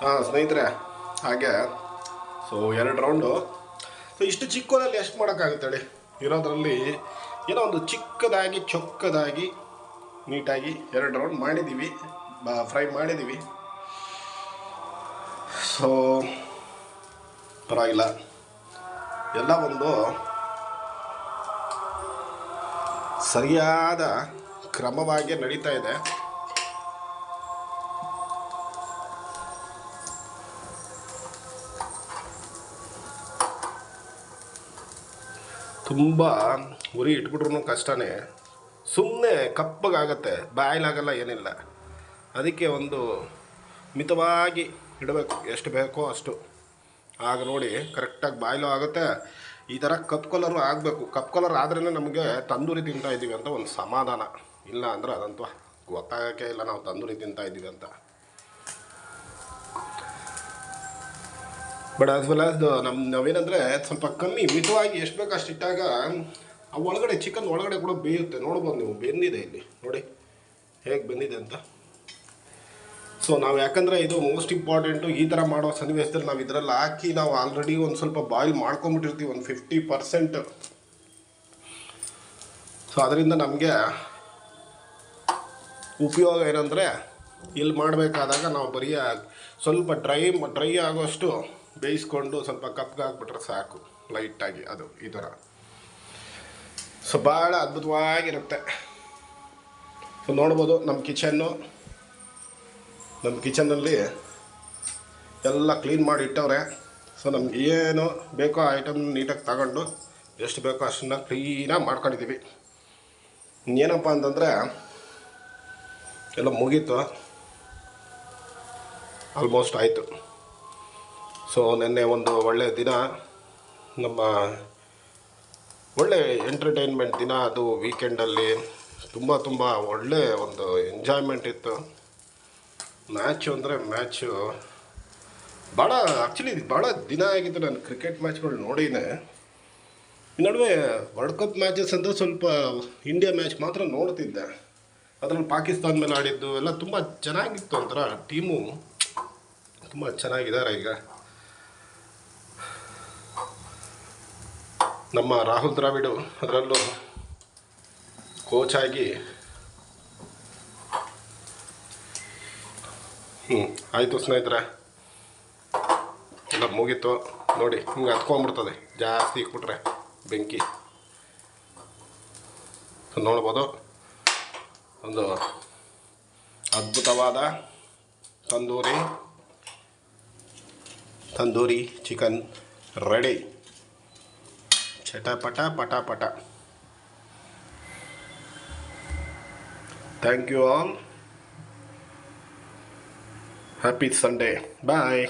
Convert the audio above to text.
ಹಾಂ ಸ್ನೇಹಿತರೆ, ಹಾಗೆ ಸೊ 2 ರೌಂಡು. ಸೊ ಇಷ್ಟು ಚಿಕ್ಕದಲ್ಲಿ ಎಷ್ಟು ಮಾಡೋಕ್ಕಾಗುತ್ತೆ ಹೇಳಿ? ಇರೋದ್ರಲ್ಲಿ ಏನೋ ಒಂದು ಚಿಕ್ಕದಾಗಿ ಚೊಕ್ಕದಾಗಿ ನೀಟಾಗಿ 2 ರೌಂಡ್ ಮಾಡಿದ್ದೀವಿ, ಫ್ರೈ ಮಾಡಿದ್ದೀವಿ. ಸೊ ಪರವಾಗಿಲ್ಲ, ಎಲ್ಲ ಒಂದು ಸರಿಯಾದ ಕ್ರಮವಾಗಿ ನಡೀತಾ ಇದೆ. ತುಂಬ ಉರಿ ಇಟ್ಬಿಟ್ರೂ ಕಷ್ಟನೇ, ಸುಮ್ಮನೆ ಕಪ್ಪಗಾಗತ್ತೆ, ಬಾಯ್ಲಾಗಲ್ಲ, ಏನಿಲ್ಲ. ಅದಕ್ಕೆ ಒಂದು ಮಿತವಾಗಿ ಇಡಬೇಕು, ಎಷ್ಟು ಬೇಕೋ ಅಷ್ಟು. ಆಗ ನೋಡಿ ಕರೆಕ್ಟಾಗಿ ಬಾಯ್ಲು ಆಗುತ್ತೆ. ಈ ಥರ ಕಪ್ ಕಲರು ಆಗಬೇಕು. ಕಪ್ ಕಲರ್ ಆದ್ರೇ ನಮಗೆ ತಂದೂರಿ ತಿಂತಾಯಿದ್ದೀವಿ ಅಂತ ಒಂದು ಸಮಾಧಾನ. ಇಲ್ಲ ಅಂದರೆ ಅದಂತೂ ಗೊತ್ತಾಗೋಕ್ಕೆ ಇಲ್ಲ ನಾವು ತಂದೂರಿ ತಿಂತಾಯಿದ್ದೀವಿ ಅಂತ. ಬಟ್ ಆಸ್ ವೆಲ್ ಆಸ್ ನಾವೇನಂದರೆ ಸ್ವಲ್ಪ ಕಮ್ಮಿ ಮಿತವಾಗಿ ಎಷ್ಟು ಬೇಕು ಅಷ್ಟು ಇಟ್ಟಾಗ ಆ ಒಳಗಡೆ ಚಿಕನ್ ಒಳಗಡೆ ಕೂಡ ಬೇಯುತ್ತೆ. ನೋಡ್ಬೋದು ನೀವು, ಬೆಂದಿದೆ ಇಲ್ಲಿ ನೋಡಿ ಹೇಗೆ ಬೆಂದಿದೆ ಅಂತ. ಸೊ ನಾವು ಯಾಕಂದರೆ ಇದು ಮೋಸ್ಟ್ ಇಂಪಾರ್ಟೆಂಟು. ಈ ಥರ ಮಾಡೋ ಸನ್ನಿವೇಶದಲ್ಲಿ ನಾವು ಇದರಲ್ಲಿ ಹಾಕಿ ನಾವು ಆಲ್ರೆಡಿ ಒಂದು ಸ್ವಲ್ಪ ಬಾಯ್ಲ್ ಮಾಡ್ಕೊಂಬಿಟ್ಟಿರ್ತೀವಿ, ಒಂದು 50%. ಸೊ ಅದರಿಂದ ನಮಗೆ ಉಪಯೋಗ ಏನಂದರೆ ಇಲ್ಲಿ ಮಾಡಬೇಕಾದಾಗ ನಾವು ಬರೀ ಸ್ವಲ್ಪ ಡ್ರೈ ಆಗೋಷ್ಟು ಬೇಯಿಸ್ಕೊಂಡು ಸ್ವಲ್ಪ ಕಪ್ಗೆ ಹಾಕ್ಬಿಟ್ರೆ ಸಾಕು, ಲೈಟಾಗಿ. ಅದು ಈ ಥರ ಸೊ ಭಾಳ ಅದ್ಭುತವಾಗಿರುತ್ತೆ. ಸೊ ನೋಡ್ಬೋದು ನಮ್ಮ ಕಿಚನ್ನಲ್ಲಿ ಎಲ್ಲ ಕ್ಲೀನ್ ಮಾಡಿ ಇಟ್ಟವ್ರೆ. ಸೊ ನಮ್ಗೆ ಏನು ಬೇಕೋ ಐಟಮ್ ನೀಟಾಗಿ ತಗೊಂಡು ಎಷ್ಟು ಬೇಕೋ ಅಷ್ಟನ್ನು ಕ್ಲೀನಾಗಿ ಮಾಡ್ಕೊಂಡಿದ್ದೀವಿ. ಏನಪ್ಪ ಅಂತಂದರೆ ಎಲ್ಲ ಮುಗೀತು, ಆಲ್ಮೋಸ್ಟ್ ಆಯಿತು. ಸೊ ನೆನ್ನೆ ಒಂದು ಒಳ್ಳೆಯ ದಿನ, ನಮ್ಮ ಒಳ್ಳೆ ಎಂಟರ್ಟೈನ್ಮೆಂಟ್ ದಿನ ಅದು. ವೀಕೆಂಡಲ್ಲಿ ತುಂಬ ಒಳ್ಳೆ ಒಂದು ಎಂಜಾಯ್ಮೆಂಟ್ ಇತ್ತು. ಮ್ಯಾಚು ಅಂದರೆ ಮ್ಯಾಚು ಭಾಳ, ಆ್ಯಕ್ಚುಲಿ ಭಾಳ ದಿನ ಆಗಿತ್ತು ನಾನು ಕ್ರಿಕೆಟ್ ಮ್ಯಾಚ್ಗಳು ನೋಡಿನೇ. ಈ ನಡುವೆ ವರ್ಲ್ಡ್ ಕಪ್ ಮ್ಯಾಚಸ್ ಅಂತ ಸ್ವಲ್ಪ ಇಂಡಿಯಾ ಮ್ಯಾಚ್ ಮಾತ್ರ ನೋಡ್ತಿದ್ದೆ. ಅದರಲ್ಲಿ ಪಾಕಿಸ್ತಾನ ಮೇಲೆ ಆಡಿದ್ದು ಎಲ್ಲ ತುಂಬ ಚೆನ್ನಾಗಿತ್ತು. ಒಂಥರ ಟೀಮು ತುಂಬ ಚೆನ್ನಾಗಿದ್ದಾರೆ. ಈಗ ನಮ್ಮ ರಾಹುಲ್ ದ್ರಾವಿಡ್ ಅದರಲ್ಲೂ ಕೋಚ್ ಆಗಿ. ಆಯಿತು ಸ್ನೇಹಿತರೆ, ಎಲ್ಲ ಮುಗೀತು. ನೋಡಿ ಹಿಂಗೆ ಹತ್ಕೊಂಡ್ಬಿಡ್ತದೆ ಜಾಸ್ತಿ ಇಕ್ಬಿಟ್ರೆ ಬೆಂಕಿ. ನೋಡ್ಬೋದು ಒಂದು ಅದ್ಭುತವಾದ ತಂದೂರಿ ಚಿಕನ್ ರೆಡಿ. ಚಟಪಟ ಪಟ. Thank you all. Happy Sunday. Bye.